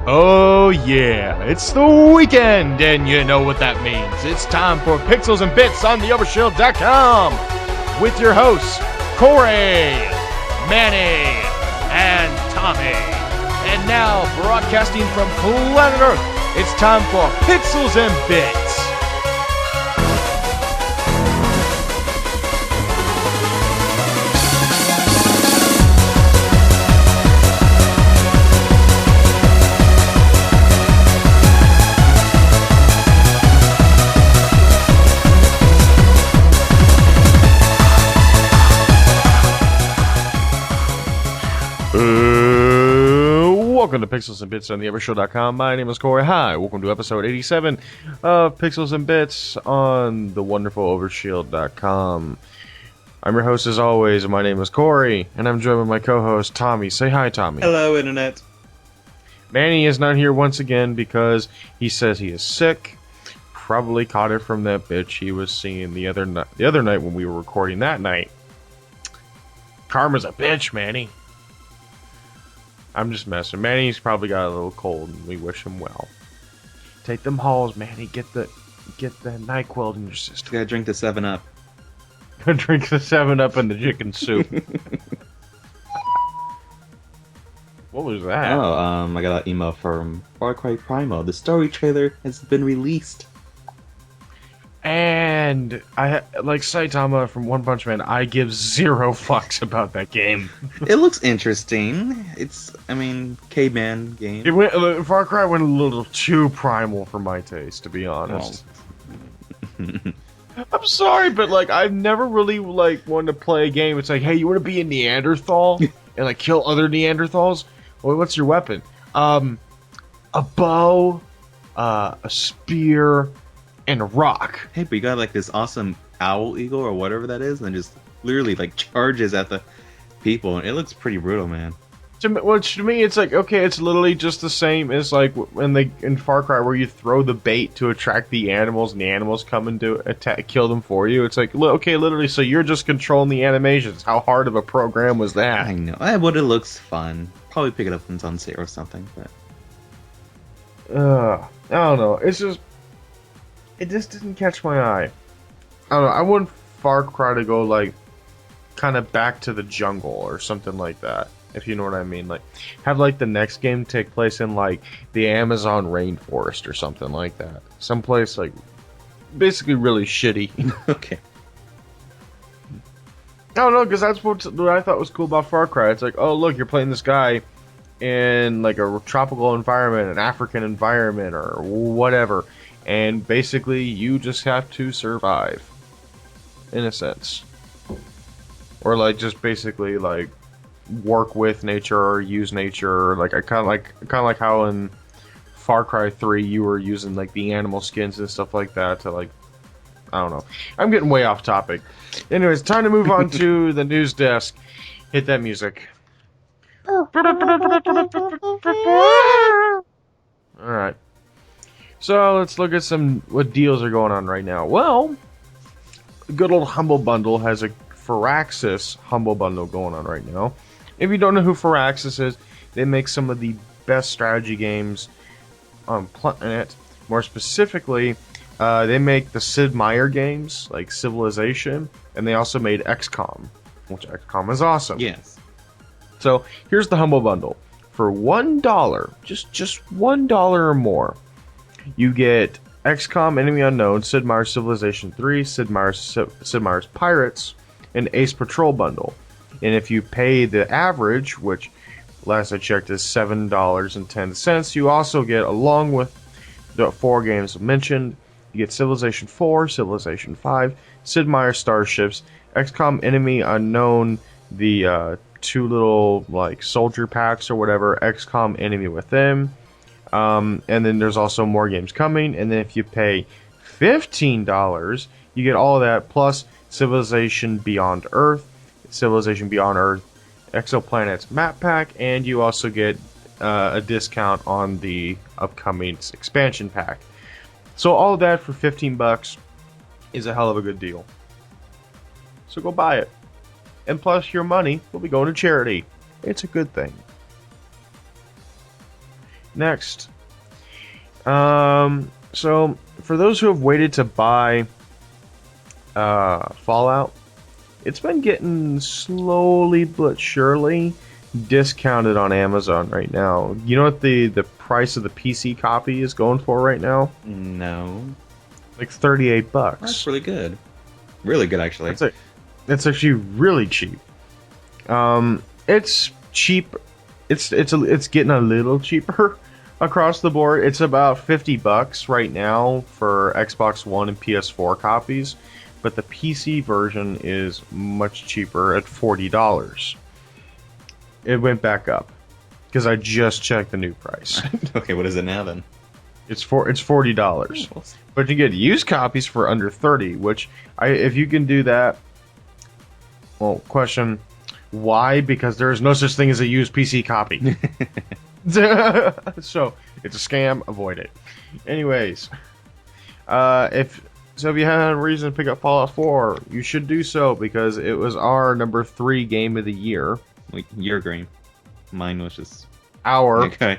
Oh yeah, it's the weekend, and you know what that means. It's time for Pixels and Bits on the Overshield.com with your hosts, Corey, Manny, and Tommy. And now, broadcasting from planet Earth, it's time for Pixels and Bits. Welcome to Pixels and Bits on the Overshield.com. My name is Corey. Hi, welcome to episode 87 of Pixels and Bits on the wonderful Overshield.com. I'm your host as always, and my name is Corey, and I'm joined with my co-host Tommy. Say hi, Tommy. Hello, Internet. Manny is not here once again because he says he is sick. Probably caught it from that bitch he was seeing the other night when we were recording that night. Karma's a bitch, Manny. I'm just messing. Manny's probably got a little cold, and we wish him well. Take them halls, Manny. Get the NyQuil in your system. Gotta drink the 7-Up. Drink the 7-Up and the chicken soup. What was that? Oh, I got an email from Far Cry Primal. The story trailer has been released. And like Saitama from One Punch Man, I give zero fucks about that game. It looks interesting. It's, caveman game. Far Cry went a little too primal for my taste, to be honest. Oh. I'm sorry, but I've never really wanted to play a game. It's like, hey, you want to be a Neanderthal and kill other Neanderthals? Well, what's your weapon? A bow, a spear, and a rock. Hey, but you got this awesome owl eagle or whatever that is, and just literally charges at the people, and it looks pretty brutal, man. To me, it's okay, it's literally just the same as in Far Cry where you throw the bait to attract the animals, and the animals come and kill them for you. It's okay, literally, so you're just controlling the animations. How hard of a program was that? I know, but it looks fun. Probably pick it up when it's on sale or something, but I don't know. It just didn't catch my eye. I don't know. I want Far Cry to go kind of back to the jungle or something like that, if you know what I mean. Have the next game take place in the Amazon rainforest or something like that. Someplace basically really shitty. Okay. I don't know, because that's what I thought was cool about Far Cry. It's oh look, you're playing this guy in a tropical environment, an African environment, or whatever. And basically, you just have to survive, in a sense, or just basically work with nature or use nature. I kind of like how in Far Cry 3 you were using the animal skins and stuff like that to I don't know. I'm getting way off topic. Anyways, time to move on to the news desk. Hit that music. All right. So let's look at what deals are going on right now. Well, the good old Humble Bundle has a Firaxis Humble Bundle going on right now. If you don't know who Firaxis is, they make some of the best strategy games on planet. More specifically, they make the Sid Meier games like Civilization, and they also made XCOM, which XCOM is awesome. Yes. So here's the Humble Bundle. For $1, just $1 or more, you get XCOM Enemy Unknown, Sid Meier's Civilization 3, Sid Meier's Pirates, and Ace Patrol Bundle. And if you pay the average, which last I checked is $7.10, you also get, along with the 4 games mentioned, you get Civilization 4, Civilization 5, Sid Meier's Starships, XCOM Enemy Unknown, the 2 little soldier packs or whatever, XCOM Enemy Within. And then there's also more games coming. And then if you pay $15, you get all of that plus Civilization Beyond Earth, Exoplanets Map Pack, and you also get a discount on the upcoming expansion pack. So all of that for $15 is a hell of a good deal. So go buy it. And plus your money will be going to charity. It's a good thing. Next. So for those who have waited to buy Fallout, it's been getting slowly but surely discounted on Amazon right now. You know what the price of the PC copy is going for right now? No. Like $38. That's really good. Really good, actually. That's actually really cheap. It's cheap. It's getting a little cheaper across the board. It's about $50 right now for Xbox One and PS4 copies, but the PC version is much cheaper at $40. It went back up because I just checked the new price. Okay, what is it now then? It's $40, but you get used copies for under 30. Which if you can do that, well, question. Why? Because there is no such thing as a used PC copy. So it's a scam. Avoid it. Anyways, if you had a reason to pick up Fallout 4, you should do so because it was our number 3 game of the year. Like your game. Mine was just Our. okay.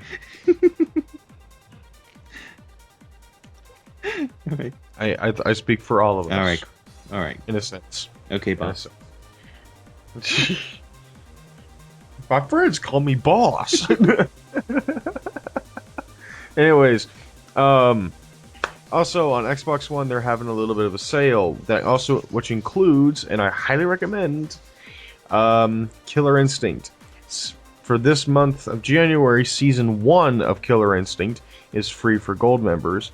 Alright. I speak for all of us. All right. In a sense. Okay, boss. My friends call me boss. Anyways, also on Xbox One they're having a little bit of a sale which includes, and I highly recommend, Killer Instinct. For this month of January, Season 1 of Killer Instinct is free for gold members,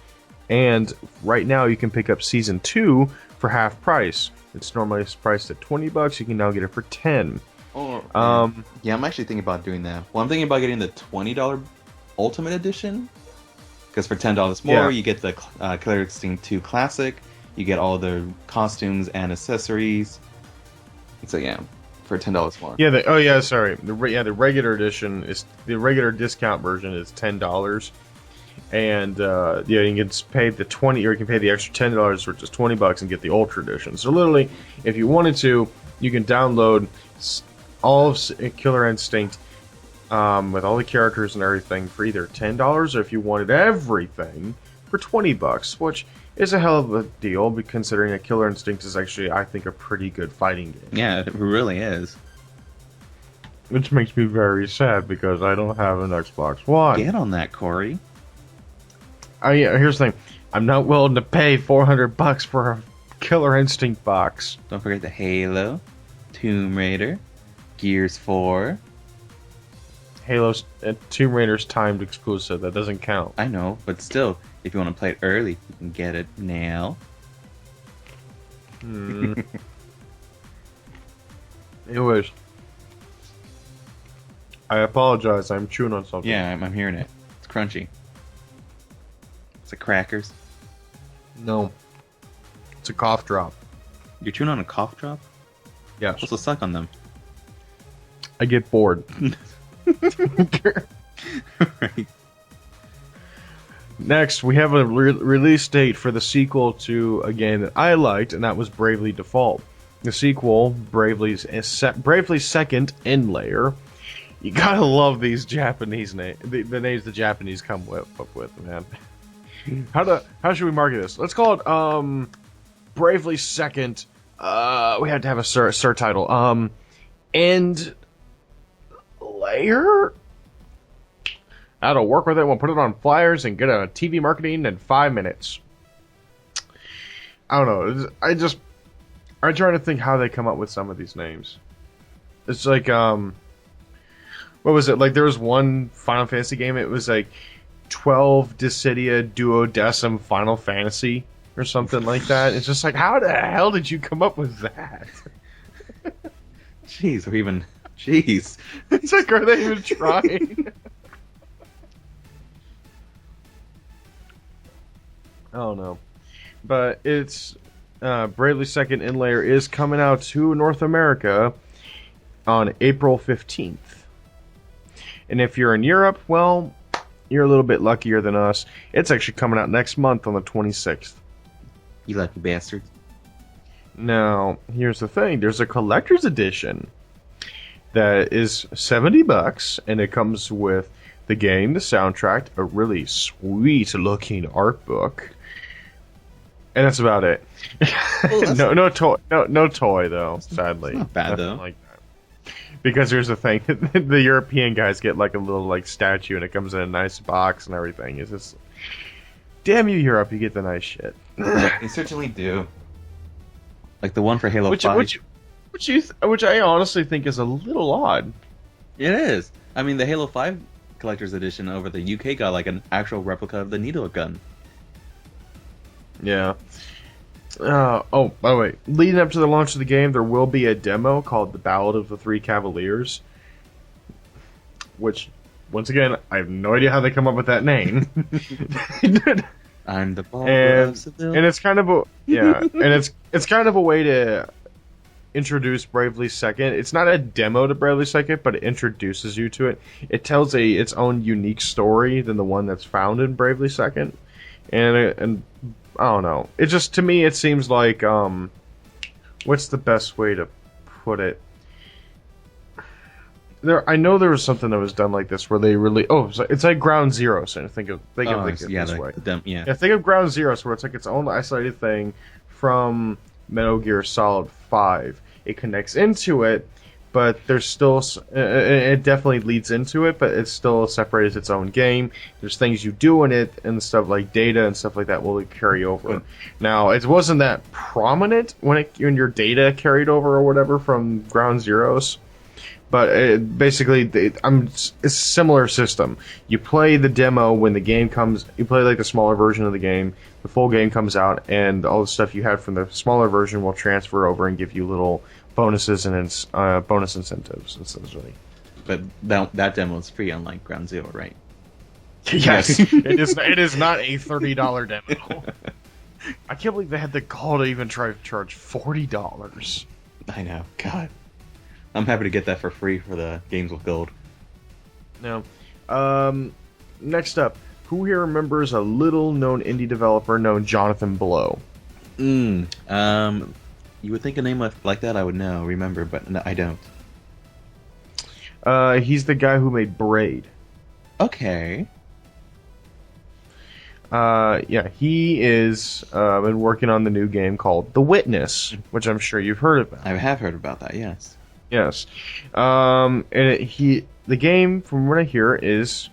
and right now you can pick up Season 2 for half price. It's normally priced at $20. You can now get it for $10. Yeah, I'm actually thinking about doing that. Well, I'm thinking about getting the $20 Ultimate Edition, because for $10 more, you get the Killer Instinct 2 Classic. You get all the costumes and accessories. So yeah, for $10 more. Yeah. The regular edition is the regular discount version is $10, and you can pay the $20, or you can pay the extra $10 for just $20 and get the Ultra Edition. So literally, if you wanted to, you can download all of Killer Instinct with all the characters and everything for either $10, or if you wanted everything for $20, which is a hell of a deal, considering that Killer Instinct is actually, I think, a pretty good fighting game. Yeah, it really is. Which makes me very sad because I don't have an Xbox One. Get on that, Corey. Here's the thing: I'm not willing to pay $400 for a Killer Instinct box. Don't forget the Halo, Tomb Raider, Gears 4. Halo's Tomb Raider's timed exclusive. That doesn't count. I know, but still, if you want to play it early, you can get it now. Anyways, I apologize. I'm chewing on something. Yeah, I'm hearing it. It's crunchy. It's like crackers. No. It's a cough drop. You're chewing on a cough drop? Yes. You're supposed to suck on them. I get bored. Right. Next, we have a release date for the sequel to a game that I liked, and that was Bravely Default. The sequel, Bravely Second End Layer. You gotta love these Japanese names. The names the Japanese come up with, man. How should we market this? Let's call it Bravely Second. We had to have a surtitle. End Layer. That'll work with it. We'll put it on flyers and get a TV marketing in 5 minutes. I don't know. I'm trying to think how they come up with some of these names. It's like, what was it? Like, there was one Final Fantasy game. It was like 12 Dissidia Duodecim Final Fantasy or something like that. It's just like, how the hell did you come up with that? Jeez, or even... Jeez. It's like, are they even trying? I don't know. But it's... Bravely Second End Layer is coming out to North America on April 15th. And if you're in Europe, well, you're a little bit luckier than us. It's actually coming out next month on the 26th. You lucky bastards. Now, here's the thing. There's a collector's edition. that is $70, and it comes with the game, the soundtrack, a really sweet looking art book, and that's about it. Well, no toy, no toy though. Sadly, not bad Nothing though. like that. Because here's the thing: the European guys get like a little like statue, and it comes in a nice box and everything. It's just, damn you, Europe! You get the nice shit. They certainly do. Like the one for Halo 5. Which I honestly think is a little odd. It is. I mean, the Halo 5 collector's edition over the UK got like an actual replica of the needle gun. Yeah. Oh, by the way, leading up to the launch of the game, there will be a demo called The Ballad of the Three Cavaliers. Which, once again, I have no idea how they come up with that name. I'm the barber of Seville. And it's kind of a and it's kind of a way to introduce Bravely Second. It's not a demo to Bravely Second, but it introduces you to it. It tells its own unique story than the one that's found in Bravely Second, and I don't know. It just, to me, it seems like what's the best way to put it? I know there was something that was done like this where they really it's like Ground Zero. So think of it this way. Think of Ground Zero, where it's like its own isolated thing from Metal Gear Solid 5. It connects into it, but there's still it definitely leads into it, but it's still separated as its own game. There's things you do in it and stuff like data and stuff like that will carry over. Now, it wasn't that prominent when your data carried over or whatever from Ground Zeroes. But it's a similar system. You play the demo when the game comes. You play like the smaller version of the game. The full game comes out, and all the stuff you had from the smaller version will transfer over and give you little bonuses and bonus incentives, essentially. But that demo is free, unlike Ground Zero, right? Yes, it is. It is not a $30 demo. I can't believe they had the gall to even try to charge $40. I know. God. I'm happy to get that for free for the Games with Gold. Now, next up, who here remembers a little-known indie developer named Jonathan Blow? You would think a name like that I would remember, but no, I don't. He's the guy who made Braid. Okay. He is been working on the new game called The Witness, which I'm sure you've heard about. I have heard about that, yes. Yes. The game, from what I hear, is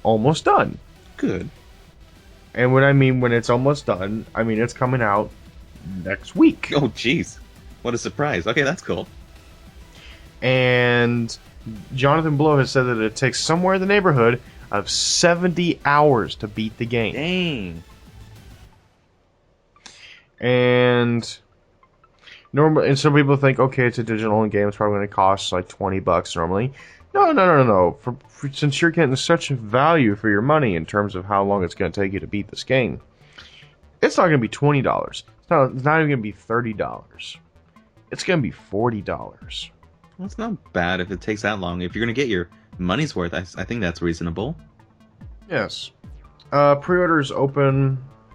almost done. Good. And when it's almost done, I mean it's coming out next week. Oh, jeez. What a surprise. Okay, that's cool. And Jonathan Blow has said that it takes somewhere in the neighborhood of 70 hours to beat the game. Dang. And some people think, okay, it's a digital game, it's probably going to cost like $20 normally. No. Since you're getting such value for your money in terms of how long it's going to take you to beat this game, it's not going to be $20. It's not even going to be $30. It's going to be $40. That's not bad if it takes that long. If you're going to get your money's worth, I think that's reasonable. Yes. Pre-orders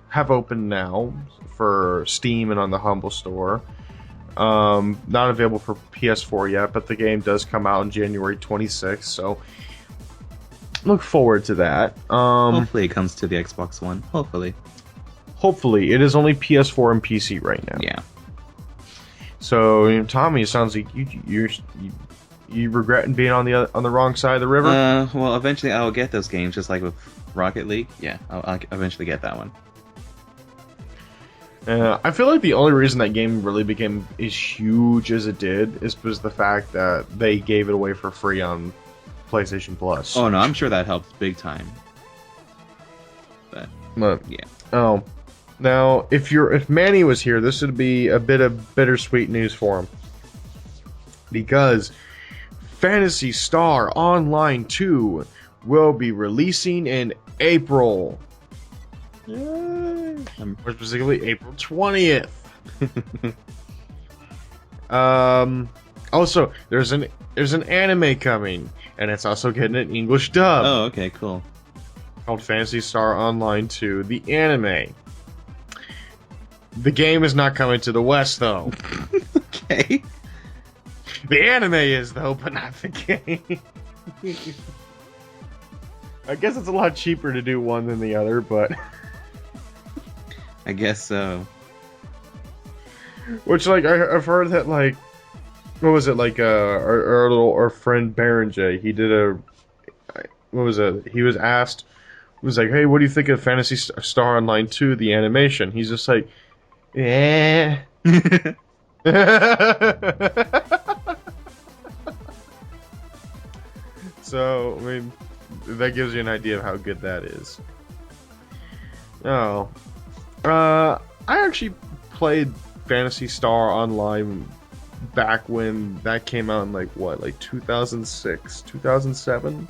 have opened now for Steam and on the Humble Store. Not available for PS4 yet, but the game does come out on January 26th, so look forward to that. Hopefully it comes to the Xbox One. Hopefully. It is only PS4 and PC right now. Yeah. So, Tommy, it sounds like you regretting being on the wrong side of the river. Well, eventually I'll get those games, just like with Rocket League. Yeah, I'll eventually get that one. I feel like the only reason that game really became as huge as it did was the fact that they gave it away for free on PlayStation Plus. Oh no, I'm sure that helps big time. But yeah. Oh, now if Manny was here, this would be a bit of bittersweet news for him, because Phantasy Star Online 2 will be releasing in April. More specifically, April 20th. Also, there's an anime coming, and it's also getting an English dub. Oh, okay, cool. Called Phantasy Star Online 2, the anime. The game is not coming to the West, though. Okay. The anime is though, but not the game. I guess it's a lot cheaper to do one than the other, but I guess so. which like I've heard that like what was it like our friend Baron J, he did a what was it? He was asked, he was like, "Hey, what do you think of Phantasy Star Online 2, the animation?" He's just like, "Eh." So, I mean, that gives you an idea of how good that is. Oh. I actually played Phantasy Star Online back when that came out in, like, what, like 2006, 2007?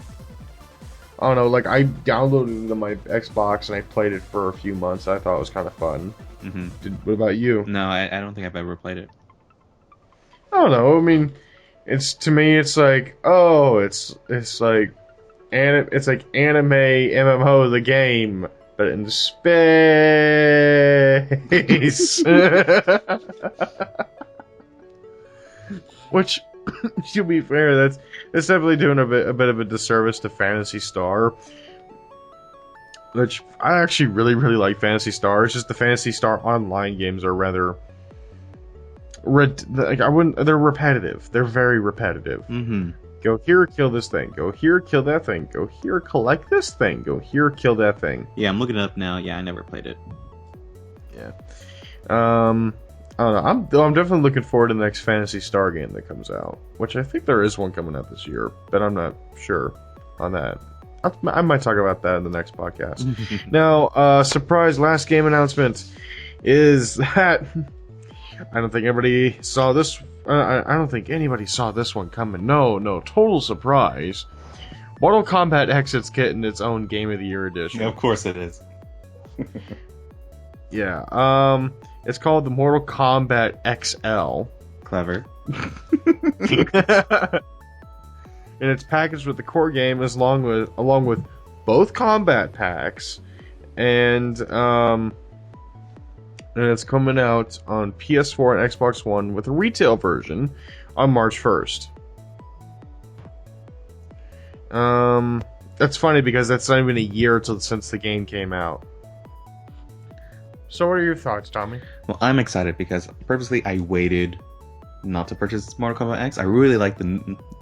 I don't know, like, I downloaded it on my Xbox and I played it for a few months. I thought it was kind of fun. What about you? No, I don't think I've ever played it. I don't know, I mean, it's, to me, it's like, oh, it's like, it's like anime MMO the game, but in space. Which, to be fair, that's definitely doing a bit of a disservice to Phantasy Star. Which I actually really like Phantasy Star. It's just the Phantasy Star Online games are rather. Like I wouldn't. They're repetitive. They're very repetitive. Go here, kill this thing. Go here, kill that thing. Go here, collect this thing. Go here, kill that thing. Yeah, I'm looking it up now. Yeah, I never played it. Yeah. I don't know. I'm definitely looking forward to the next Phantasy Star game that comes out, which I think there is one coming out this year, but I'm not sure on that. I might talk about that in the next podcast. Now, surprise last game announcement is that I don't think anybody saw this. I don't think anybody saw this one coming. No, total surprise. Mortal Kombat X is getting its own Game of the Year edition. Yeah, of course it is. Yeah. It's called the Mortal Kombat XL. Clever. And it's packaged with the core game along with both combat packs, and it's coming out on PS4 and Xbox One with a retail version on March 1st. That's funny because that's not even a year since the game came out. So what are your thoughts, Tommy? Well, I'm excited because purposely I waited not to purchase Mortal Kombat X. I really liked the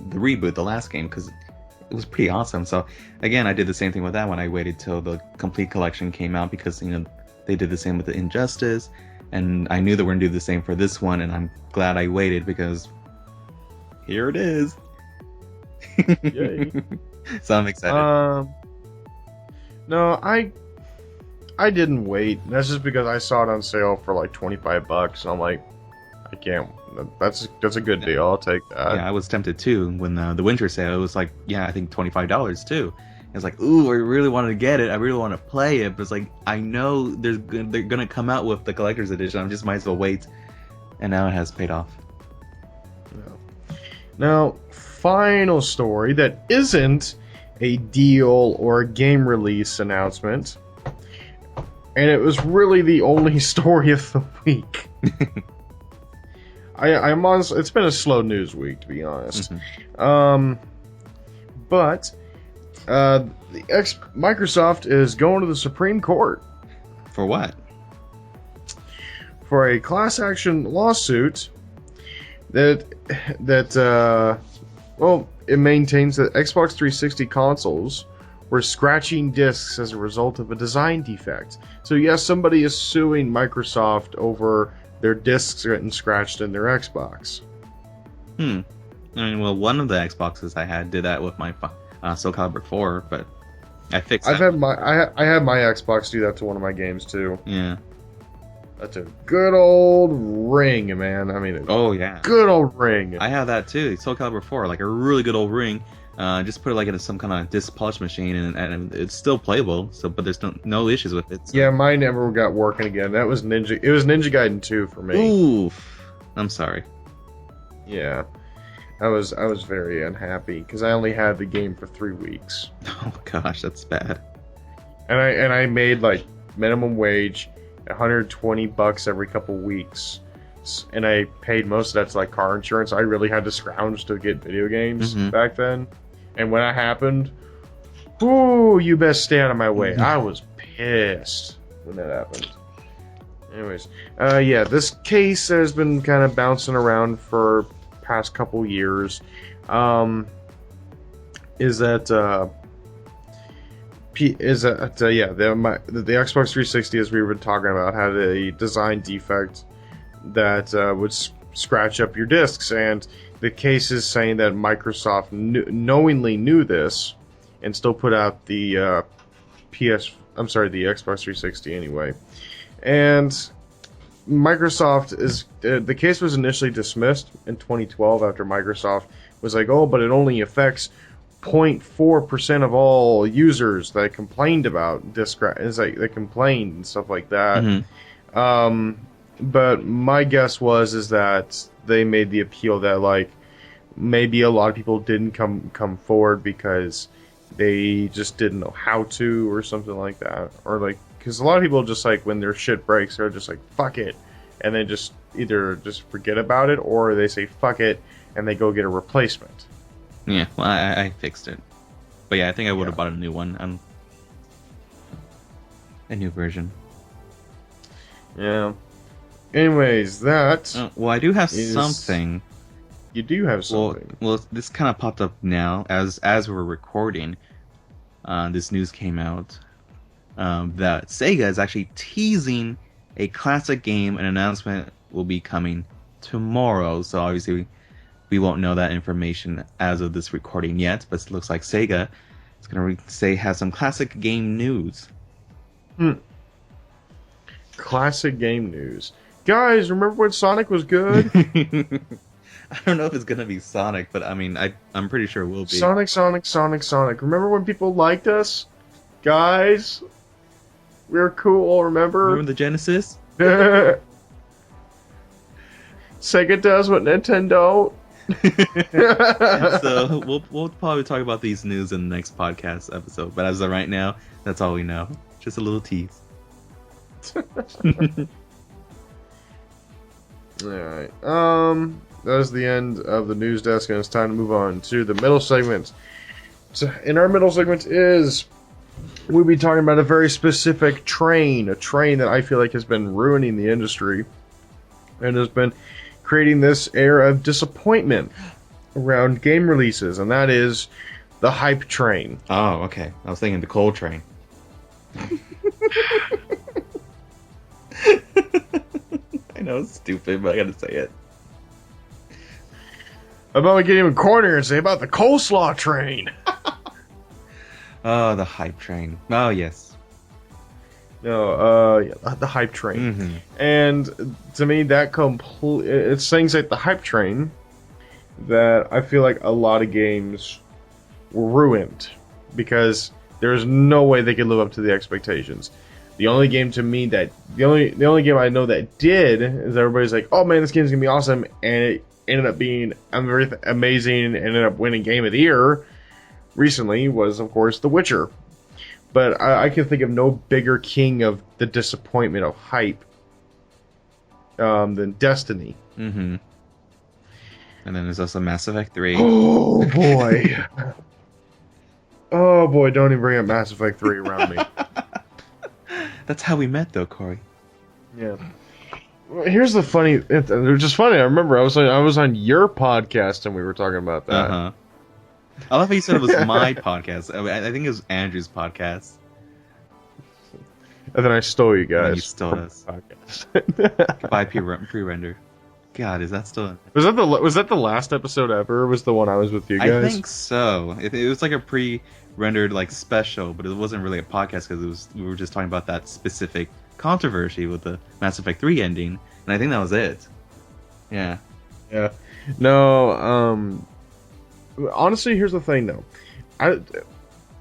reboot, the last game, because it was pretty awesome. So again, I did the same thing with that one. I waited till the complete collection came out because, you know, they did the same with the Injustice, and I knew they were going to do the same for this one, and I'm glad I waited because here it is. Yay. So I'm excited. No, I didn't wait. That's just because I saw it on sale for like $25, and I'm like, I can't. That's a good deal. I'll take that. Yeah, I was tempted too when the winter sale. It was like, yeah, I think $25 too. It was like, ooh, I really wanted to get it. I really want to play it, but it's like I know they're gonna come out with the collector's edition. I just might as well wait. And now it has paid off. Now, final story that isn't a deal or a game release announcement, and it was really the only story of the week. I'm honest, it's been a slow news week, to be honest. But Microsoft is going to the Supreme Court. For what? For a class action lawsuit that it maintains that Xbox 360 consoles were scratching discs as a result of a design defect. So yes, somebody is suing Microsoft over their discs getting scratched in their Xbox. I mean, well, one of the Xboxes I had did that with my Soul Calibur 4, but I fixed that. I had my Xbox do that to one of my games too. Yeah. That's a good old ring, man. I mean, oh yeah, good old ring. I have that too. Soul Calibur 4, like a really good old ring. Just put it like into some kind of disc polish machine, and it's still playable. So, but there's no issues with it. So. Yeah, mine never got working again. That was Ninja. It was Ninja Gaiden 2 for me. Oof. I'm sorry. Yeah, I was very unhappy because I only had the game for 3 weeks. Oh gosh, that's bad. And I made like minimum wage, $120 every couple weeks. and I paid most of that to like car insurance. I really had to scrounge to get video games back then. And when that happened, ooh, you best stay out of my way. I was pissed when that happened. Anyways, yeah, this case has been kind of bouncing around for past couple years. Is that the Xbox 360, as we were talking about, had a design defect that would scratch up your discs, and the case is saying that Microsoft knowingly knew this and still put out the the Xbox 360 anyway. And Microsoft the case was initially dismissed in 2012 after Microsoft was like, oh, but it only affects 0.4% of all users that complained about disk. It's like they complained and stuff like that. But my guess is that they made the appeal that like maybe a lot of people didn't come forward because they just didn't know how to or something like that, or like because a lot of people just like when their shit breaks they're just like fuck it, and they just either just forget about it or they say fuck it and they go get a replacement. Yeah, well, I fixed it. But yeah, I think I would have bought a new one. A new version. Yeah. Anyways, that... well, I do have something. You do have something. Well, this kind of popped up now as we're recording. This news came out that Sega is actually teasing a classic game. An announcement will be coming tomorrow. So obviously we won't know that information as of this recording yet. But it looks like Sega is going to has some classic game news. Classic game news. Guys, remember when Sonic was good? I don't know if it's gonna be Sonic, but I mean, I'm pretty sure it will be. Sonic. Remember when people liked us? Guys? We were cool, remember? Remember the Genesis? Sega does what Nintendo... So, we'll probably talk about these news in the next podcast episode, but as of right now, that's all we know. Just a little tease. Alright, that is the end of the news desk, and it's time to move on to the middle segment. So, in our middle segment we'll be talking about a very specific train, a train that I feel like has been ruining the industry, and has been creating this air of disappointment around game releases, and that is the hype train. Oh, okay. I was thinking the coal train. I know it's stupid, but I gotta say it. About we get even cornier and say about the coleslaw train. Oh, the hype train. Oh, yes. No, the hype train. And to me, that it's things like the hype train that I feel like a lot of games were ruined because there's no way they could live up to the expectations. The only game to me that the only game I know that did is everybody's like, oh man, this game's gonna be awesome, and it ended up being amazing and ended up winning Game of the Year recently was of course The Witcher. But I can think of no bigger king of the disappointment of hype than Destiny. And then there's also Mass Effect 3. Oh boy. Oh boy, don't even bring up Mass Effect 3 around me. That's how we met, though, Corey. Yeah. Here's the funny. It was just funny. I remember I was on your podcast and we were talking about that. I love how you said it was my podcast. I think it was Andrew's podcast. And then I stole you guys. You stole us. Podcast. Goodbye, pre-render. God, is that still? Was that the last episode ever? Or was the one I was with you guys? I think so. It was like a pre-rendered like special, but it wasn't really a podcast because we were just talking about that specific controversy with the Mass Effect 3 ending, and I think that was it. Yeah. Yeah. No. Honestly, here's the thing though.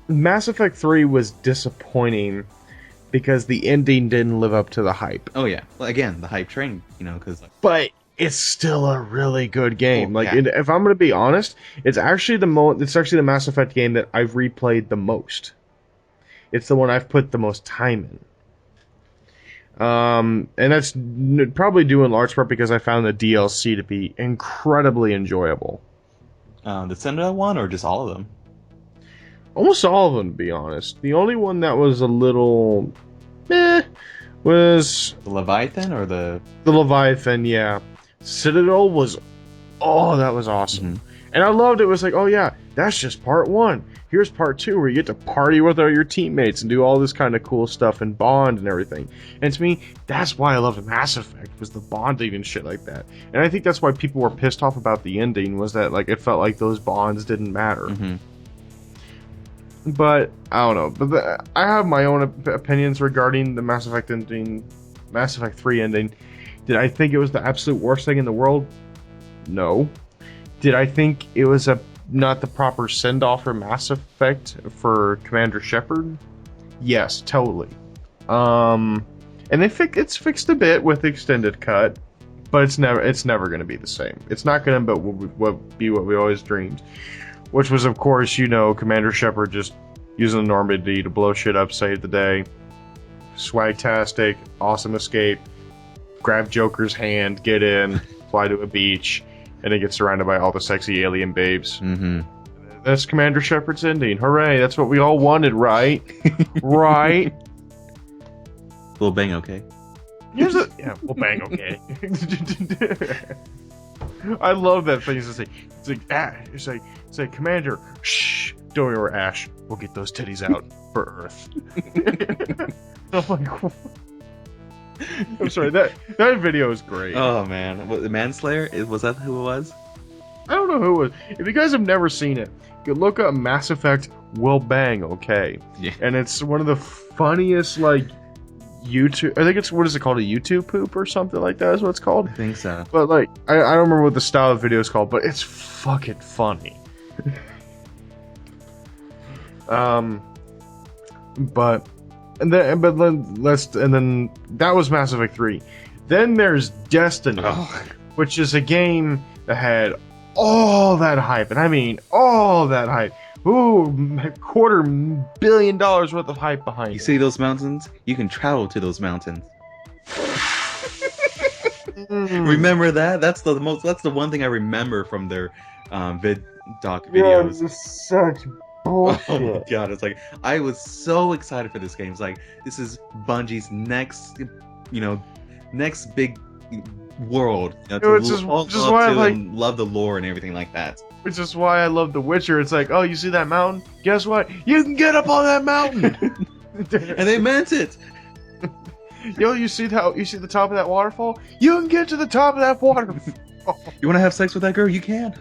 Mass Effect 3 was disappointing because the ending didn't live up to the hype. Oh yeah. Well, again, the hype train, because. But it's still a really good game. Oh, yeah. If I'm going to be honest, it's actually the Mass Effect game that I've replayed the most. It's the one I've put the most time And that's probably due in large part because I found the DLC to be incredibly enjoyable. The Citadel one, or just all of them? Almost all of them, to be honest. The only one that was a little was The Leviathan or the Leviathan, yeah. Citadel was, oh, that was awesome. Mhm. And I loved it. It was like, oh yeah, that's just part one. Here's part two where you get to party with all your teammates and do all this kind of cool stuff and bond and everything. And to me, that's why I loved Mass Effect, was the bonding and shit like that. And I think that's why people were pissed off about the ending, was that like it felt like those bonds didn't matter. Mhm. But I don't know. But I have my own opinions regarding the Mass Effect ending, Mass Effect 3 ending. Did I think it was the absolute worst thing in the world? No. Did I think it was not the proper send off for Mass Effect for Commander Shepard? Yes, totally. And it's fixed a bit with the extended cut, but it's never going to be the same. It's not going to be what we always dreamed, which was, of course, Commander Shepard just using the Normandy to blow shit up, save the day. Swagtastic, awesome escape. Grab Joker's hand, get in, fly to a beach, and then get surrounded by all the sexy alien babes. Mm-hmm. That's Commander Shepard's ending. Hooray, that's what we all wanted, right? Right? Little bang, okay. Yeah, well, bang, okay. I love that thing. It's like, Commander, shh, don't worry, Ash. We'll get those titties out for Earth. I'm like, I'm sorry, that video is great. Oh man, what, the Manslayer? Was that who it was? I don't know who it was. If you guys have never seen it, you can look up Mass Effect Will Bang, okay? Yeah. And it's one of the funniest, like, YouTube... I think it's, what is it called? A YouTube poop or something like that is what it's called? I think so. But, like, I don't remember what the style of video is called, but it's fucking funny. But then that was Mass Effect 3. Then there's Destiny, which is a game that had all that hype, and I mean all that hype. Ooh, $250 million worth of hype behind You it. see those mountains? You can travel to those mountains. Remember that? That's the one thing I remember from their vid doc videos. Yeah, such bullshit. Oh my god, it's like I was so excited for this game. It's like this is Bungie's next big world. It's just why I like and love the lore and everything like that. Which is why I love The Witcher. It's like, oh, you see that mountain? Guess what? You can get up on that mountain. And they meant it. Yo, you see the top of that waterfall? You can get to the top of that waterfall. You want to have sex with that girl? You can.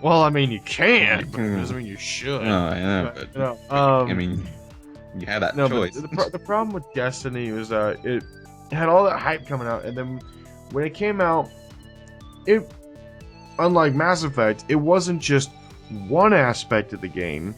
Well, I mean, you can, but it doesn't mean you should. Oh, I know, but I mean, you have that choice. But the problem with Destiny was it had all that hype coming out, and then when it came out, unlike Mass Effect, it wasn't just one aspect of the game.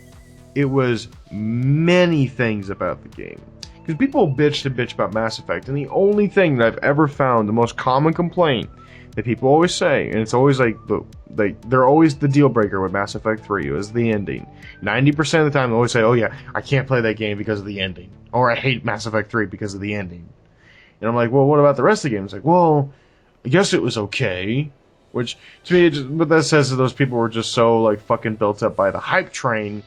It was many things about the game. Because people bitch about Mass Effect, and the only thing that I've ever found, the most common complaint that people always say, and it's always they're always the deal breaker with Mass Effect 3 is the ending. 90% of the time they always say, oh yeah, I can't play that game because of the ending. Or I hate Mass Effect 3 because of the ending. And I'm like, well, what about the rest of the game? It's like, well, I guess it was okay. Which, to me, what that says is those people were just so, like, fucking built up by the hype train.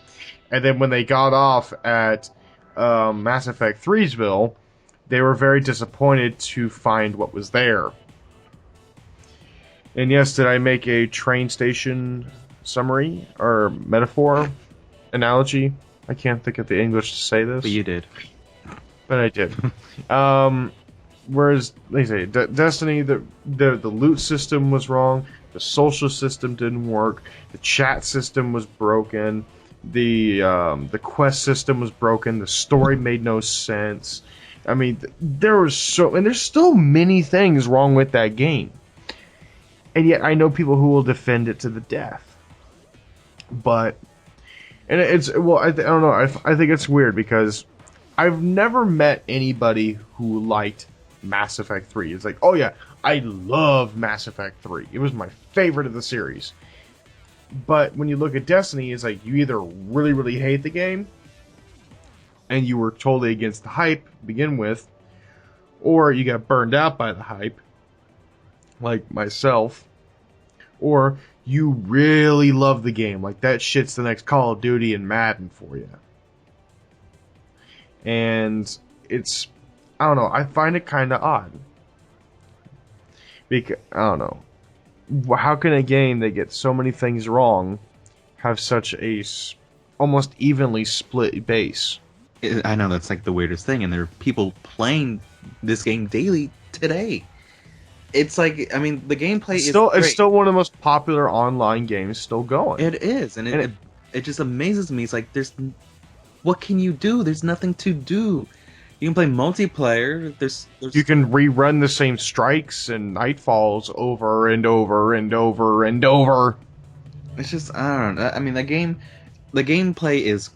And then when they got off at Mass Effect 3'sville, they were very disappointed to find what was there. And yes, did I make a train station summary or metaphor analogy? I can't think of the English to say this. But you did. But I did. Whereas, like I say, Destiny, the loot system was wrong. The social system didn't work. The chat system was broken. The quest system was broken. The story made no sense. I mean, there's still many things wrong with that game. And yet, I know people who will defend it to the death. But, and I don't know. I think it's weird because I've never met anybody who liked Mass Effect 3. It's like, oh yeah, I love Mass Effect 3. It was my favorite of the series. But when you look at Destiny, it's like you either really, really hate the game, and you were totally against the hype to begin with, or you got burned out by the hype, like myself, or you really love the game, like that shit's the next Call of Duty and Madden for you. And it's, I don't know, I find it kind of odd. Because, I don't know. How can a game that gets so many things wrong have such a almost evenly split base? I know that's like the weirdest thing, and there are people playing this game daily today. It's like, I mean, the gameplay is still great. It's still one of the most popular online games still going. It is, and it just amazes me. It's like, what can you do? There's nothing to do. You can play multiplayer. There's you can rerun the same strikes and nightfalls over and over and over and over. It's just, I don't know. I mean, the gameplay is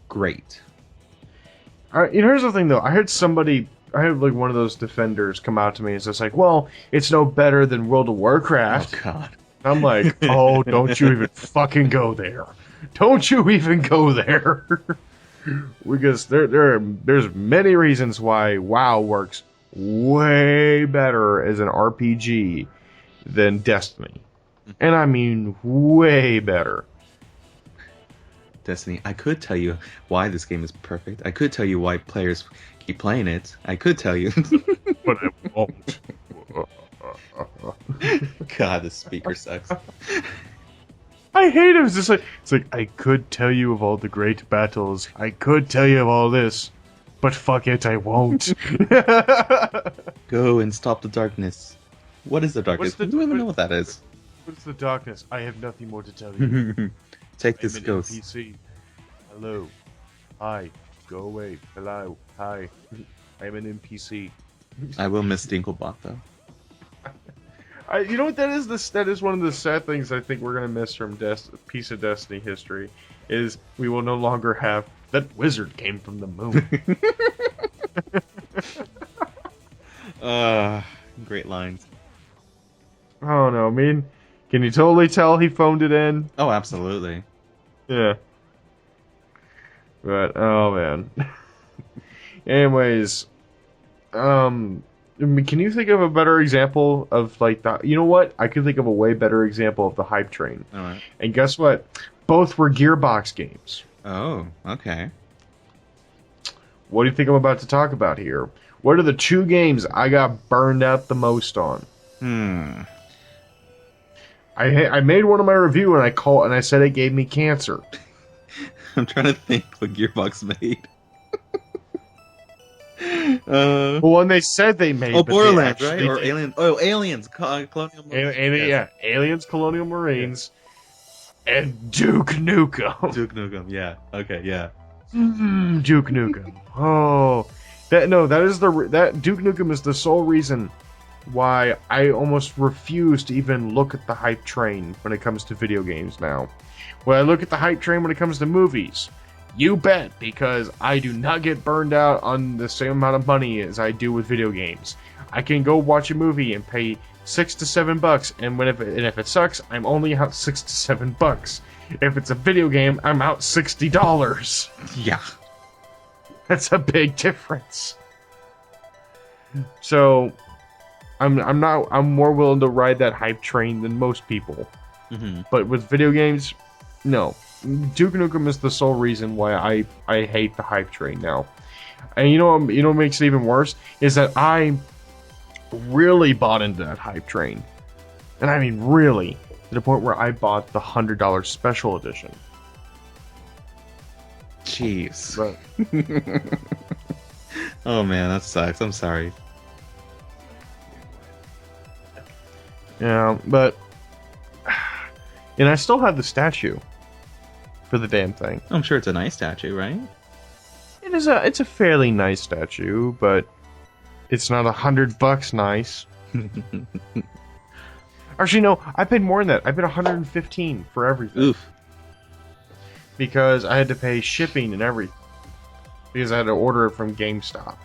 great. Here's the thing though. I had like one of those defenders come out to me and it's like, well, it's no better than World of Warcraft. Oh God. I'm like, oh, don't you even fucking go there. Don't you even go there. Because there's many reasons why WoW works way better as an RPG than Destiny. And I mean way better. Destiny, I could tell you why this game is perfect. I could tell you why players keep playing it. I could tell you. But it won't. God, the speaker sucks. I hate him. It's like, I could tell you of all the great battles. I could tell you of all this. But fuck it, I won't. Go and stop the darkness. What is the darkness? I don't even know what that is. What's the darkness? I have nothing more to tell you. Take this I'm an ghost. NPC. Hello. Hi. Go away. Hello. Hi. I'm an NPC. I will miss Dinklebot though. You know what that is? That is one of the sad things I think we're gonna miss from piece of Destiny history. Is we will no longer have that wizard came from the moon. Great lines. Oh no, I mean, can you totally tell he phoned it in? Oh, absolutely. Yeah. But oh man. Anyways, I mean, can you think of a better example of like that? You know what? I could think of a way better example of the hype train. All right. And guess what? Both were Gearbox games. Oh, okay. What do you think I'm about to talk about here? What are the two games I got burned out the most on? I made one of my review and I said it gave me cancer. I'm trying to think what Gearbox made. The one they said they made. Oh, but Borderlands, they right? actually Or didn't. Aliens? Oh, Aliens, Colonial Marines. Yeah, Aliens, Colonial Marines, and Duke Nukem. Duke Nukem. Yeah. Okay. Yeah. Duke Nukem. Oh, that Duke Nukem is the sole reason why I almost refuse to even look at the hype train when it comes to video games now. When I look at the hype train when it comes to movies, you bet, because I do not get burned out on the same amount of money as I do with video games. I can go watch a movie and pay $6 to $7, and if it sucks, I'm only out $6 to $7. If it's a video game, I'm out $60. Yeah. That's a big difference. So, I'm more willing to ride that hype train than most people. Mm-hmm. But with video games, no. Duke Nukem is the sole reason why I hate the hype train now. And you know what makes it even worse is that I really bought into that hype train, and I mean really, to the point where I bought the $100 special edition. Jeez. But Oh man, that sucks. I'm sorry. yeah, but and I still have the statue for the damn thing. I'm sure it's a nice statue, right? It's a fairly nice statue, but it's not $100 nice. Actually, no, I paid more than that. I paid $115 for everything. Oof. Because I had to pay shipping and everything. Because I had to order it from GameStop.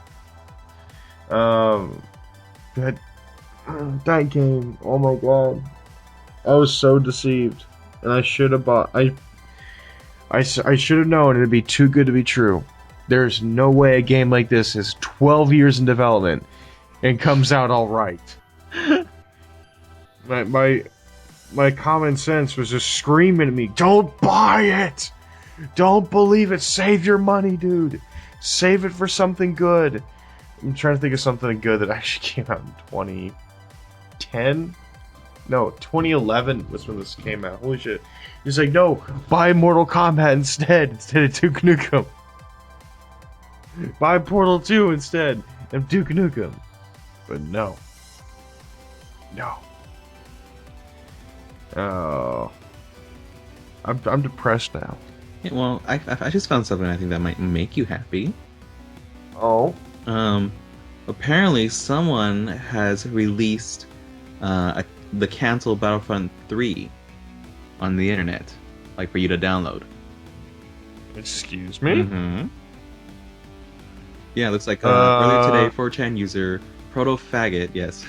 That game, oh my god. I was so deceived. And I should have bought... I should have known it'd be too good to be true. There's no way a game like this is 12 years in development and comes out all right. My common sense was just screaming at me, don't buy it! Don't believe it! Save your money, dude! Save it for something good. I'm trying to think of something good that actually came out in 2010? No, 2011 was when this came out. Holy shit. He's like, no, buy Mortal Kombat instead of Duke Nukem. Buy Portal 2 instead of Duke Nukem. But no. No. Oh. I'm depressed now. Yeah, well, I just found something I think that might make you happy. Oh? Apparently someone has released the canceled Battlefront 3 on the internet, like for you to download. Excuse me? Mm-hmm. Yeah, it looks like earlier today, 4chan user Proto-Faggot, yes,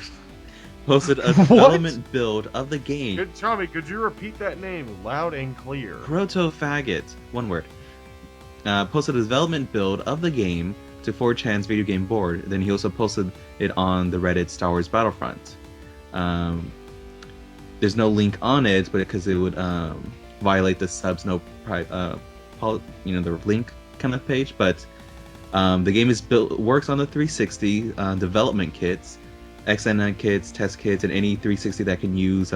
posted a development build of the game. Good, Tommy, could you repeat that name loud and clear? Proto-Faggot, one word. Posted a development build of the game to 4chan's video game board. Then he also posted it on the Reddit Star Wars Battlefront. There's no link on it, but because it would violate the subs no the link kind of page. But the game is works on the 360 development kits, XNN kits, test kits, and any 360 that can use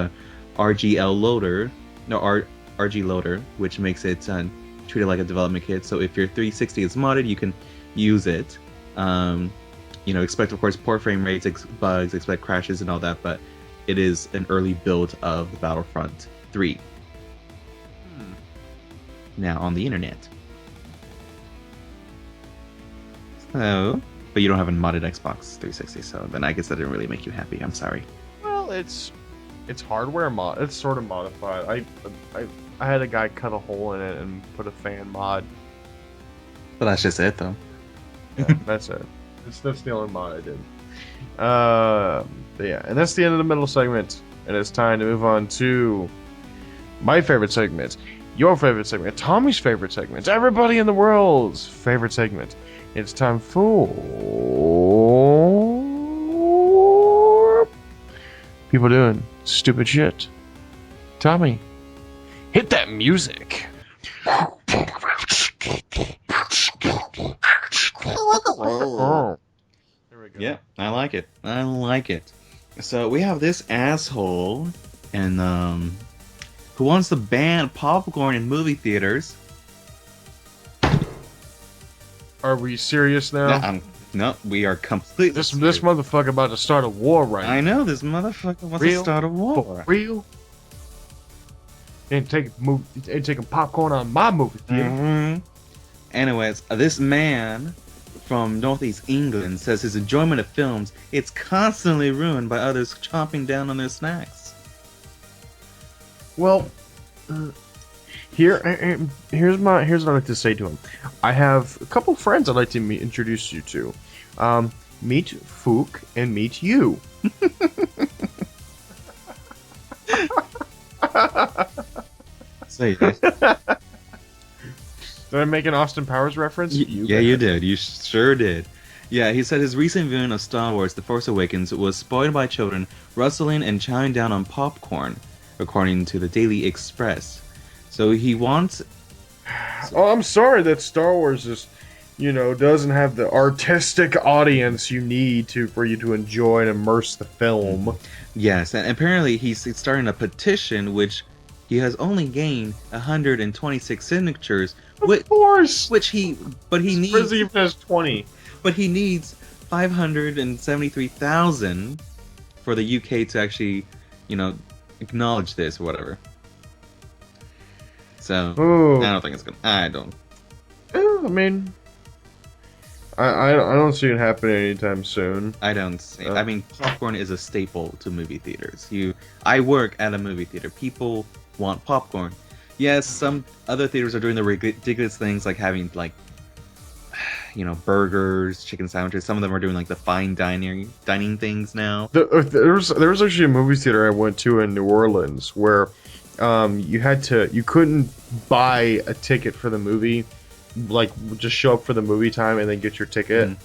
RGL loader, RG loader, which makes it treated like a development kit. So if your 360 is modded, you can use it. Expect, of course, poor frame rates, bugs, expect crashes and all that, but it is an early build of the Battlefront 3. Now on the internet. So, but you don't have a modded Xbox 360, so then I guess that didn't really make you happy. I'm sorry. Well, it's hardware mod. It's sort of modified. I had a guy cut a hole in it and put a fan mod. But that's just it, though. Yeah, that's it. That's the only mod I did. But yeah, and that's the end of the middle segment, and it's time to move on to my favorite segment, your favorite segment, Tommy's favorite segment, everybody in the world's favorite segment. It's time for people doing stupid shit. Tommy, hit that music. Oh. There we go. Yeah, I like it. I like it. So we have this asshole, and who wants to ban popcorn in movie theaters. Are we serious now? No, we are completely. This motherfucker about to start a war right now. I know this motherfucker wants to start a war. For real? Ain't taking popcorn on my movie theater. Mm-hmm. Anyways, this man from Northeast England says his enjoyment of films it's constantly ruined by others chomping down on their snacks. Well, here's what I'd like to say to him. I have a couple friends I'd like to introduce you to. Meet Fook and meet you. Say that. Did I make an Austin Powers reference? You did. You sure did. Yeah, he said his recent viewing of Star Wars The Force Awakens was spoiled by children rustling and chowing down on popcorn, according to the Daily Express. So he wants... Oh, I'm sorry that Star Wars is, doesn't have the artistic audience you need for you to enjoy and immerse the film. Yes, and apparently he's starting a petition which he has only gained 126 signatures. Of course! He needs... even has 20. But he needs 573,000 for the UK to actually, acknowledge this or whatever. So, Ooh. I don't think it's gonna... I don't... I mean... I don't see it happening anytime soon. I don't see... I mean, popcorn is a staple to movie theaters. I work at a movie theater. People want popcorn. Yes, some other theaters are doing the ridiculous things like having, burgers, chicken sandwiches. Some of them are doing, the fine dining things now. There was actually a movie theater I went to in New Orleans where you couldn't buy a ticket for the movie. like just show up for the movie time and then get your ticket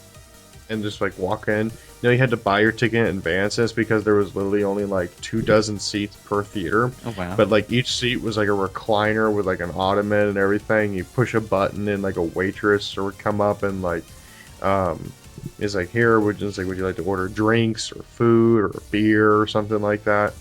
and just like walk in. You had to buy your ticket in advance. And it's because there was literally only like 24 seats per theater. Oh wow. But like each seat was like a recliner with like an ottoman and everything. You push a button and like a waitress would come up and like is like, here, would you like to order drinks or food or beer or something like that?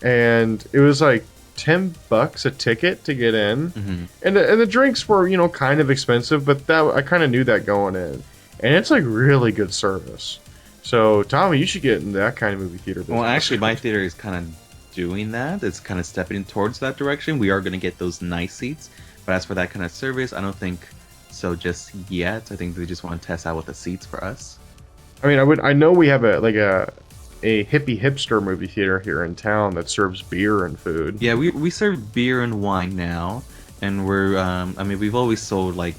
And it was like $10 a ticket to get in, and the drinks were kind of expensive, but that I kind of knew that going in, and it's like really good service. So Tommy, you should get in that kind of movie theater business. Well, actually, my theater is kind of doing that. It's kind of stepping towards that direction. We are going to get those nice seats, but as for that kind of service, I don't think so just yet. I think they just want to test out with the seats for us. I mean, I know we have a hippie hipster movie theater here in town that serves beer and food. Yeah, we serve beer and wine now, and we're I mean, we've always sold like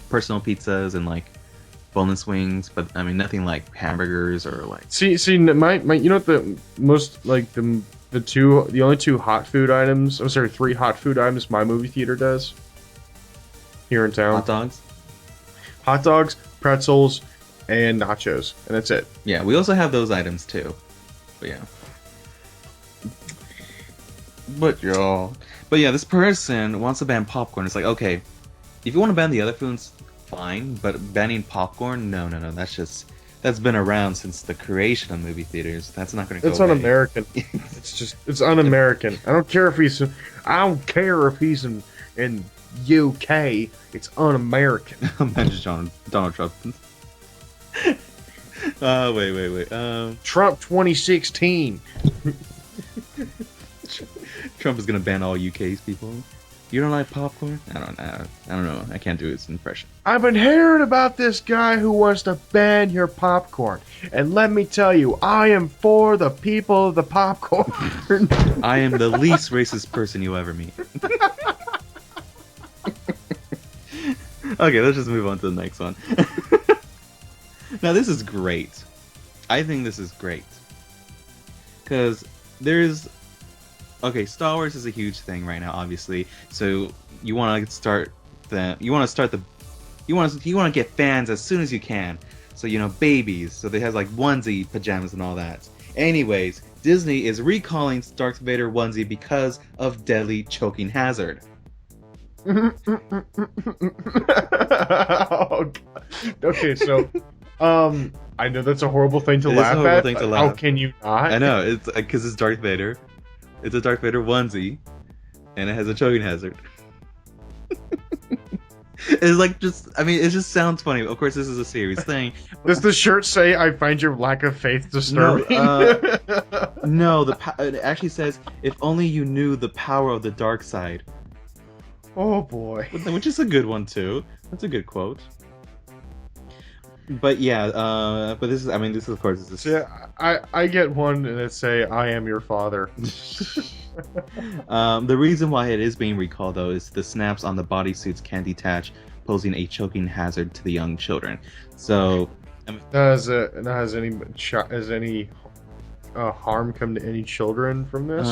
personal pizzas and like boneless wings, but I mean nothing like hamburgers or like. See, my what the most like the only two hot food items. I'm sorry, 3 hot food items my movie theater does here in town. Hot dogs, pretzels, and nachos, and that's it. Yeah, we also have those items too. But yeah. But yeah, this person wants to ban popcorn. It's like, okay, if you want to ban the other foods, fine, but banning popcorn, no. That's been around since the creation of movie theaters. That's not going to go It's away. un-American. It's un-American. I don't care if he's in UK. It's un-American. Imagine Donald Trump. Wait. Trump 2016. Trump is gonna ban all UK's people. You don't like popcorn? I don't know. I can't do his impression. I've been hearing about this guy who wants to ban your popcorn, and let me tell you, I am for the people of the popcorn. I am the least racist person you'll ever meet. Okay, let's just move on to the next one. Now this is great. I think this is great. Because Star Wars is a huge thing right now, obviously. So you want to get fans as soon as you can. So babies. So they have like onesie pajamas and all that. Anyways, Disney is recalling Darth Vader onesie because of deadly choking hazard. Oh, okay, so I know that's a horrible thing to laugh at. How can you not? I know, it's because it's Darth Vader. It's a Darth Vader onesie, and it has a choking hazard. It's like it just sounds funny. Of course, this is a serious thing. Does the shirt say, "I find your lack of faith disturbing"? No, it actually says, "If only you knew the power of the dark side." Oh boy. Which is a good one too. That's a good quote. But yeah, but this is of course this is. Yeah, I get one that say, "I am your father." The reason why it is being recalled though is the snaps on the bodysuits can detach, posing a choking hazard to the young children. So, has any harm come to any children from this?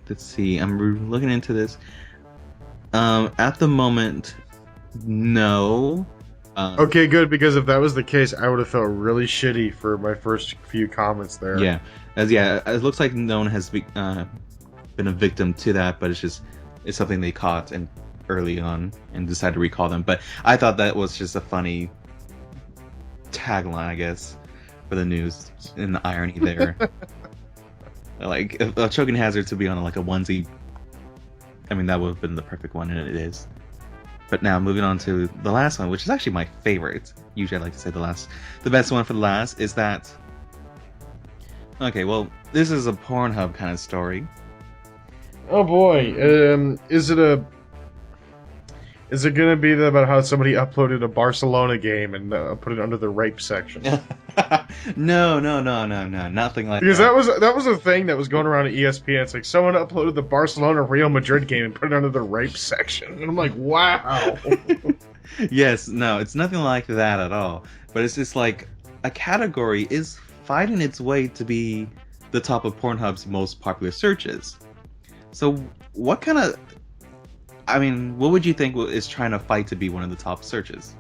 Let's see. I'm looking into this. At the moment, no. Okay, good, because if that was the case, I would have felt really shitty for my first few comments there. Yeah, it looks like no one has been a victim to that, but it's something they caught and early on and decided to recall them. But I thought that was just a funny tagline, I guess, for the news, and the irony there. Like a choking hazard to be on like a onesie. I mean, that would have been the perfect one, and it is. But now, moving on to the last one, which is actually my favorite. Usually I like to say the best one for the last, is that... Okay, well, this is a Pornhub kind of story. Oh boy, is it gonna be about how somebody uploaded a Barcelona game and put it under the rape section? No, nothing like because that. Because that was a thing that was going around at ESPN. It's like someone uploaded the Barcelona Real Madrid game and put it under the rape section, and I'm like, wow. Yes, no, it's nothing like that at all. But it's just like a category is fighting its way to be the top of Pornhub's most popular searches. So what kind of I mean, what would you think is trying to fight to be one of the top searches?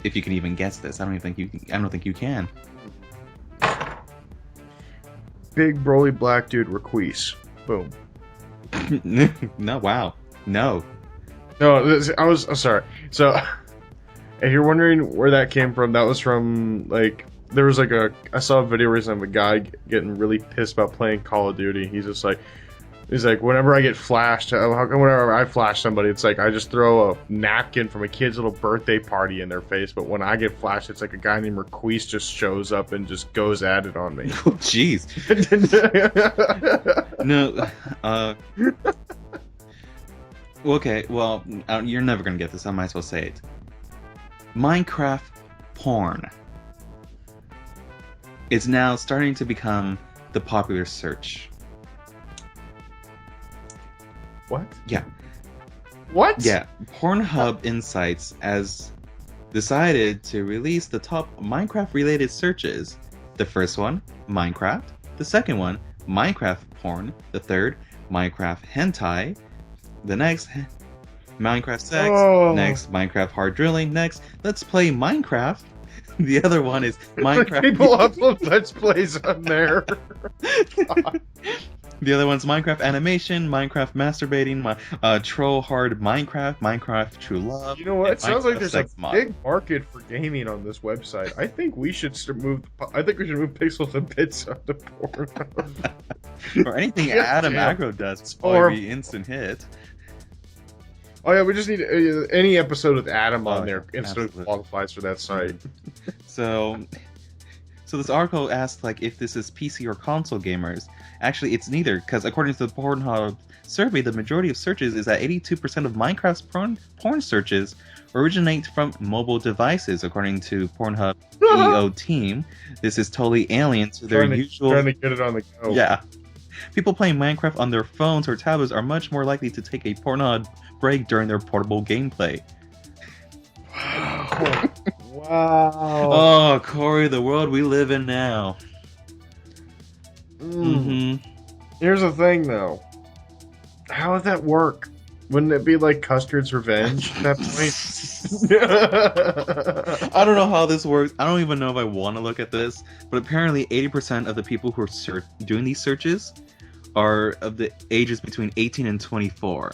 If you can even guess this, I don't think you can. Big broly black dude Requise. Boom. No, wow, no. No, I'm sorry. So, if you're wondering where that came from, that was from like there was like I saw a video recently of a guy getting really pissed about playing Call of Duty. He's like, whenever I get flashed, whenever I flash somebody, it's like I just throw a napkin from a kid's little birthday party in their face. But when I get flashed, it's like a guy named Requise just shows up and just goes at it on me. Oh, jeez. No. Okay, well, you're never gonna get this. I might as well say it. Minecraft porn is now starting to become the popular search. What? Yeah. What? Yeah. Pornhub Insights has decided to release the top Minecraft-related searches. The first one, Minecraft. The second one, Minecraft porn. The third, Minecraft hentai. The next, Minecraft sex. Oh. Next, Minecraft hard drilling. Next, let's play Minecraft. The other one is Minecraft. People upload Let's Plays on there. The other one's Minecraft animation, Minecraft masturbating, troll hard Minecraft, Minecraft true love. You know what? It sounds like there's a mod. big market for gaming on this website. I think we should move. I think we should move Pixels and Bits onto porn. Or anything Yeah, Adam damn. Aggro does. It's Or- probably instant hit. Oh yeah, we just need any episode with Adam Oh, on there instantly absolutely. qualifies for that site. So this article asked like if this is PC or console gamers. Actually, it's neither, because according to the Pornhub survey, the majority of searches is that 82% of Minecraft's porn searches originate from mobile devices, according to Pornhub CEO team. This is totally alien to their usual. Trying to get it on the go. Yeah. People playing Minecraft on their phones or tablets are much more likely to take a Pornhub break during their portable gameplay. Wow. Oh, Corey, the world we live in now. Here's the thing, though. How would that work? Wouldn't it be like Custard's Revenge at that point? I don't know how this works. I don't even know if I want to look at this. But apparently 80% of the people who are doing these searches are of the ages between 18 and 24.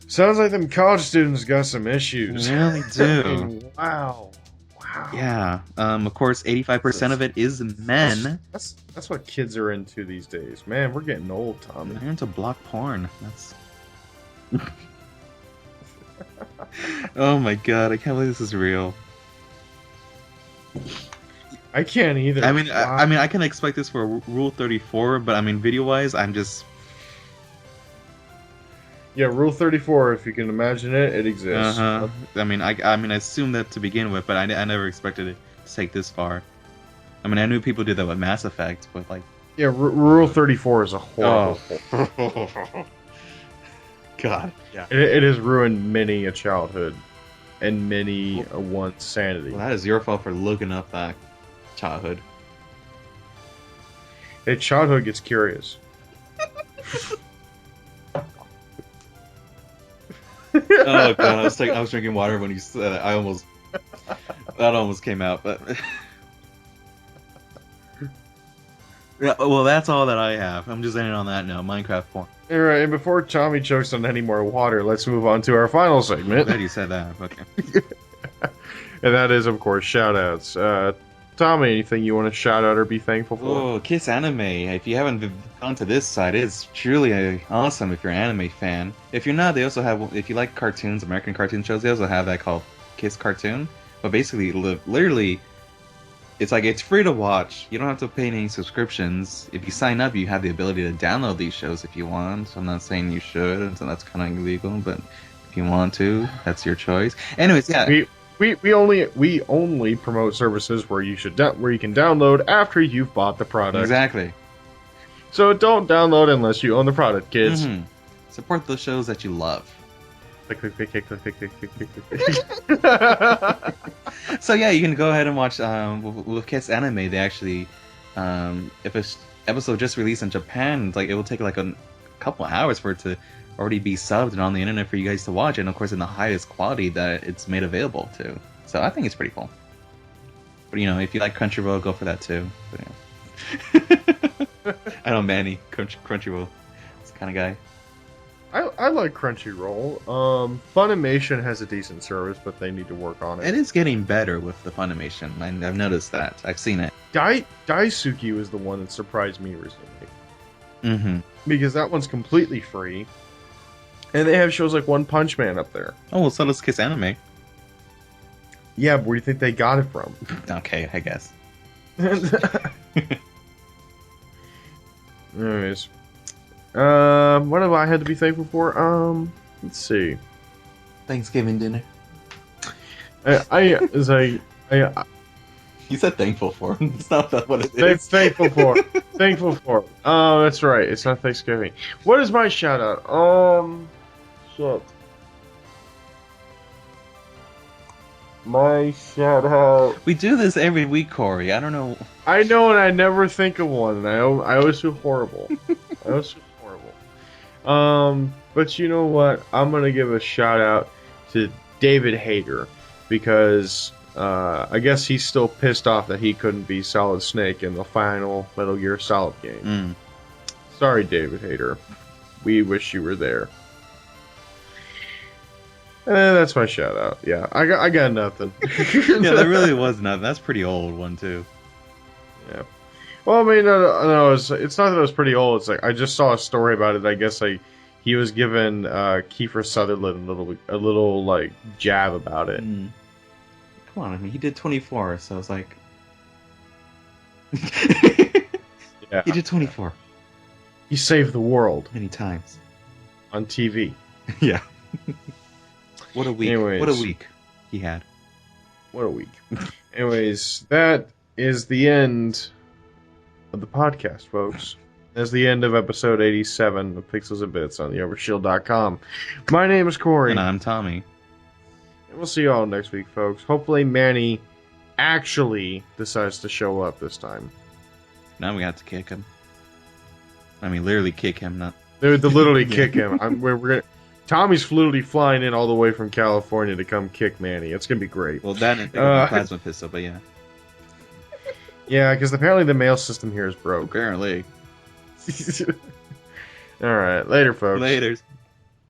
Sounds like them college students got some issues. They really do. Wow. Wow. Yeah. Of course, 85% of it is men. That's what kids are into these days. Man, we're getting old, Tommy. They're into block porn. That's. Oh my god! I can't believe this is real. I can't either. I mean, Wow. I mean, I can expect this for Rule 34, but I mean, video-wise, I'm just. Yeah, Rule 34. If you can imagine it, it exists. I mean, I assumed that to begin with, but I never expected it to take this far. I mean, I knew people did that with Mass Effect, but like. Yeah, Rule 34 is a horrible. Oh. God. Yeah. It has ruined many a childhood, and many a one's sanity. Well, that is your fault for looking up that childhood. Hey, childhood gets curious. Oh god, I was drinking water when you said it. That almost came out, but yeah. Well, that's all that I have. I'm just ending on that note. Minecraft porn. All right, and before Tommy chokes on any more water, let's move on to our final segment. Glad you said that. Okay. And that is, of course, shoutouts. Tommy, anything you want to shout out or be thankful for? Oh, Kiss Anime. If you haven't gone to this site, it's truly awesome if you're an anime fan. If you're not, they also have, if you like cartoons, American cartoon shows, they also have that called Kiss Cartoon. But basically, literally, it's free to watch. You don't have to pay any subscriptions. If you sign up, you have the ability to download these shows if you want. I'm not saying you should, so that's kind of illegal, but if you want to, that's your choice. Anyways, yeah. We only promote services where you can download after you've bought the product. Exactly. So don't download unless you own the product, kids. Mm-hmm. Support the shows that you love. Click, click, click, click, click, click, click, click, click. So yeah, you can go ahead and watch with Kiss Anime. They actually, if an episode just released in Japan, like it will take like a couple hours for it to already be subbed and on the internet for you guys to watch, and of course in the highest quality that it's made available to. So I think it's pretty cool. But if you like Crunchyroll, go for that too. But, I know Manny, Crunchyroll, it's the kind of guy. I like Crunchyroll. Funimation has a decent service, but they need to work on it. It is getting better with the Funimation. I've noticed that. I've seen it. Daisuke was the one that surprised me recently. Mm-hmm. Because that one's completely free. And they have shows like One Punch Man up there. Oh, well, so does Kiss Anime. Yeah, but where do you think they got it from? Okay, I guess. Anyways. What have I had to be thankful for? Let's see. Thanksgiving dinner. I You said thankful for. It's not what it is. Thankful for. Thankful for. Oh, that's right. It's not Thanksgiving. What is my shout out? Shit. My shout out. We do this every week, Corey. I don't know. I know, and I never think of one. And I always feel horrible. I always feel horrible. But you know what? I'm gonna give a shout out to David Hayter because I guess he's still pissed off that he couldn't be Solid Snake in the final Metal Gear Solid game. Sorry, David Hayter. We wish you were there. That's my shout out. Yeah, I got nothing. Yeah, that really was nothing. That's a pretty old one too. Yeah. Well, I mean, no, it's not that it was pretty old. It's like I just saw a story about it. I guess he was given Kiefer Sutherland a little like jab about it. Come on, I mean, he did 24, so it's like, yeah, he did 24. He saved the world many times on TV. Yeah. What a week! Anyways. What a week he had. What a week. Anyways, that is the end of the podcast, folks. That's the end of episode 87 of Pixels and Bits on the Overshield.com. My name is Corey. And I'm Tommy. And we'll see you all next week, folks. Hopefully Manny actually decides to show up this time. Now we have to kick him. I mean, literally kick him, not... They would literally kick him. We're gonna... Tommy's literally flying in all the way from California to come kick Manny. It's going to be great. Well, that and a plasma pistol, but yeah. Yeah, because apparently the mail system here is broke. Apparently. All right. Later, folks. Laters.